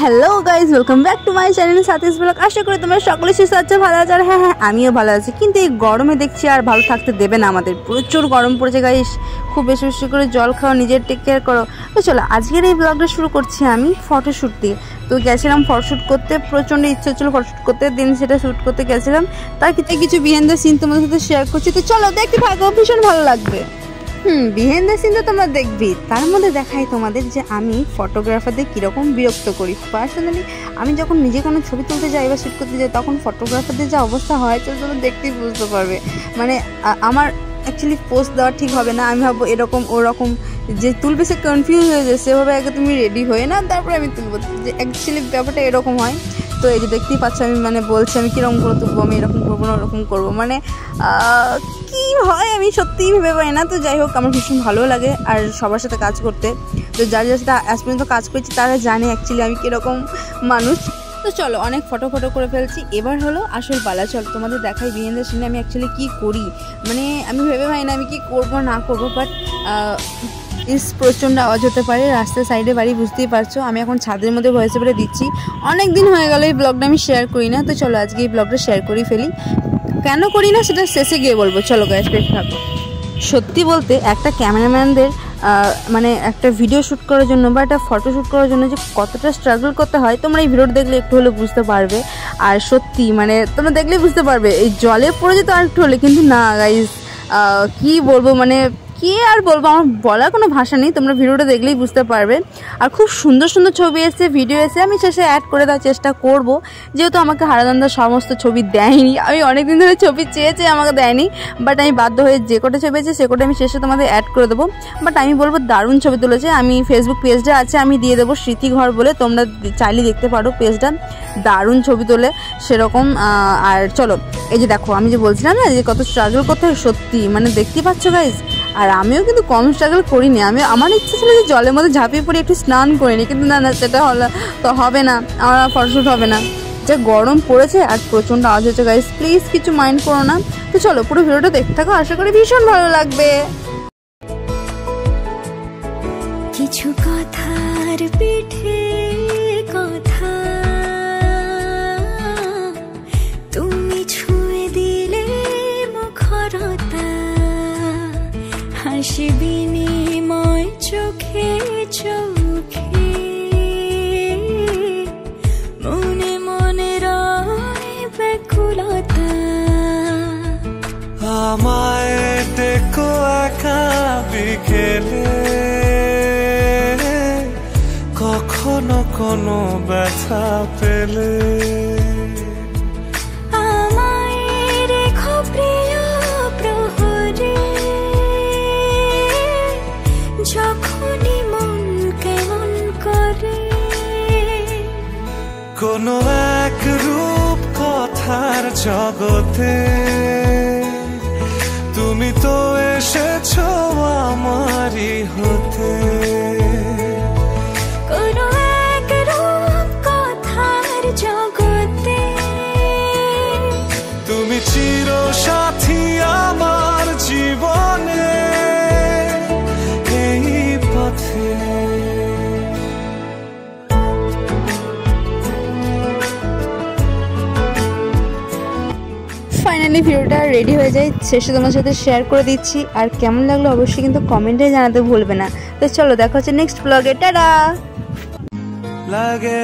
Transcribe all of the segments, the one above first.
Hello guys, welcome back to my channel সাথীস blog. আশা করি তোমরা সকলে সুস্থ আছো, ভালো আছো। আর হ্যাঁ, আমিও ভালো আছি। কিন্তু এই গরমে দেখছি আর ভালো থাকতে দেবে না আমাদের। প্রচুর গরম পড়েছে গাইজ। খুব বেশি বেশি করে জল খাও, নিজের টেক কেয়ার করো। তো চলো আজকের এই ব্লগটা শুরু করছি আমি ফটোশ্যুট দিয়ে। তো গেছিলাম ফটোশ্যুট করতে, প্রচণ্ড ইচ্ছে ছিল ফটোশ্যুট করতে। দিন সেটা শ্যুট করতে গেছিলাম, তার কিছু বিহাইন্ড দ্য সিন তোমাদের সাথে শেয়ার করছি। তো চলো দেখতে থাকো, ভীষণ ভালো লাগবে। বিহাইন্ড দ্য সিন তো তোমরা দেখবি। তার মধ্যে দেখাই তোমাদের যে আমি ফটোগ্রাফারদের কীরকম বিরক্ত করি। পার্সোনালি আমি যখন নিজে কোনো ছবি তুলতে যাই বা শ্যুট করতে যাই, তখন ফটোগ্রাফারদের যে অবস্থা হয় তো তোমরা দেখতেই বুঝতে পারবে। মানে আমার অ্যাকচুয়ালি পোস্ট দেওয়া ঠিক হবে না। আমি ভাববো এরকম ওরকম, যে তুলবে সে কনফিউজ হয়ে যায়। সেভাবে আগে তুমি রেডি হয়ে না, তারপরে আমি তুলবো। যে অ্যাকচুয়ালি ব্যাপারটা এরকম হয়। তো এই যে দেখতেই পাচ্ছ আমি বলছি আমি কীরকম করে তুলবো, আমি এরকম করবো না ওরকম করবো। কী হয় আমি সত্যিই ভেবে পাই না। তো যাই হোক, আমার ভীষণ ভালো লাগে আর সবার সাথে কাজ করতে। তো যার যার সাথে আজ পর্যন্ত কাজ করছি তারা জানে অ্যাকচুয়ালি আমি কীরকম মানুষ। তো চলো অনেক ফটো করে ফেলছি, এবার হলো আসল পালা। চলো তোমাদের দেখাই বিহাইন্ড দ্য সিনে আমি অ্যাকচুয়ালি কী করি। আমি ভেবে পাই না আমি কী করবো না করবো। বাট প্রচণ্ড আওয়াজ হতে পারে, রাস্তার সাইডে বাড়ি, বুঝতেই পারছো। আমি এখন ছাদের মধ্যে ভয়েস ওভারে দিচ্ছি। অনেক দিন হয়ে গেল এই ব্লগটা আমি শেয়ার করি না। তো চলো আজকে এই ব্লগটা শেয়ার করে ফেলি। কেন করি না সেটা শেষে গিয়ে বলবো। চলো গাইস দেখতে থাকো। সত্যি বলতে একটা ক্যামেরাম্যানদের একটা ভিডিও শ্যুট করার জন্য বা একটা ফটো শ্যুট করার জন্য যে কতটা স্ট্রাগল করতে হয়, তোমরা এই ভিডিওটা দেখলে একটু হলে বুঝতে পারবে। আর সত্যি তোমরা দেখলেই বুঝতে পারবে। এই জলে পড়ে যেত আর একটু হলে, কিন্তু না গাইস, কি বলবো, কি আর বলবো, আমার বলার কোনো ভাষা নেই। তোমরা ভিডিওটা দেখলেই বুঝতে পারবে। আর খুব সুন্দর সুন্দর ছবি এসে, ভিডিও এসে, আমি শেষে অ্যাড করে দেওয়ার চেষ্টা করব। যেহেতু আমাকে হারাদান্দার সমস্ত ছবি দেয়নি, আমি অনেকদিন ধরে ছবি চেয়েছে, আমাকে দেয়নি। বাট আমি বাধ্য হয়ে যে কটা ছবি আছে সে কটা আমি শেষে তোমাদের অ্যাড করে দেবো। বাট আমি বলবো দারুণ ছবি তুলেছে। আমি ফেসবুক পেজটা আছে, আমি দিয়ে দেবো স্মৃতিঘর বলে, তোমরা চাইলে দেখতে পারো পেজটা। দারুণ ছবি তোলে সেরকম। আর চলো এই যে দেখো, আমি যে বলছিলাম না যে কত স্ট্রাগল করতে হয়, সত্যি দেখতেই পাচ্ছ গাইজ। আর আমিও কিন্তু কম স্ট্রাগল করিনি। আমার ইচ্ছে ছিল যে জলের মধ্যে ঝাঁপিয়ে পড়ে একটু স্নান করিনি, কিন্তু না সেটা হলো তো হবে না, আমার ফটোশ্যুট হবে না। যা গরম পড়েছে আর প্রচণ্ড আওয়াজ হচ্ছে গাইস, প্লিজ কিছু মাইন্ড করো না। তো চলো পুরো ভিডিওটা দেখতে থাকো, আশা করি ভীষণ ভালো লাগবে। কিছু কথার পিঠে কথা তুমি ছুঁয়ে দিলে মুখরতা, হাসি বিনিময় চোখে চোখে, মনে মনে রয় ব্যাকুলতা। আমায় দেখো একা বিকেলে, কখনো কোনো ব্যথা পেলে, আমায় রেখো প্রিয় প্রহরে, যখনই মন কেমন করে। কোনো এক রূপ কথার জগতে তুমি তো এসেছো আমারই হতে। কোনো এক রূপ কথার জগতে তুমি চির সাথী আমার জীবনে, এই পথে। ফাইনালি ভিডিওটা রেডি হয়ে যায়, শেষে তোমার সাথে শেয়ার করে দিচ্ছি। আর কেমন লাগলো অবশ্যই কিন্তু কমেন্টে জানাতে ভুলবে না। তো চলো দেখা হচ্ছে নেক্সট ব্লগে, টাটা। লাগে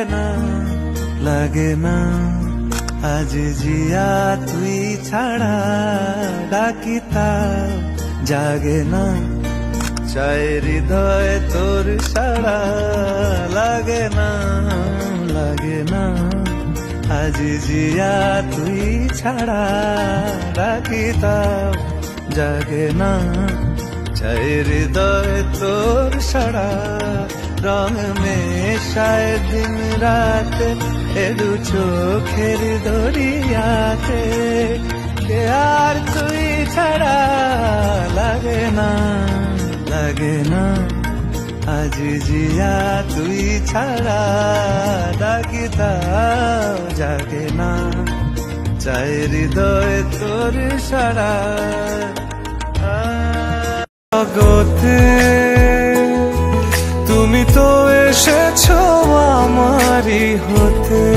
না আজ জিয়া তুই ছাড়া, ডাকিতা জাগে না, চাই হৃদয় তোর সারা। লাগে না আজ জিয়া তুই ছাড়া, ডাকিতা জাগে না, চাই হৃদয় তোর সারা। রং মেশায় দিন রাত এদু চোখের দরিয়াতে, কে আর তুই ছাড়া। লাগে না আজ জিয়া তুই ছাড়া, ডাকিতা জাগে না, চাই হৃদয় তোর সারা। জগতে তুমি তো এসেছো আমারই হতে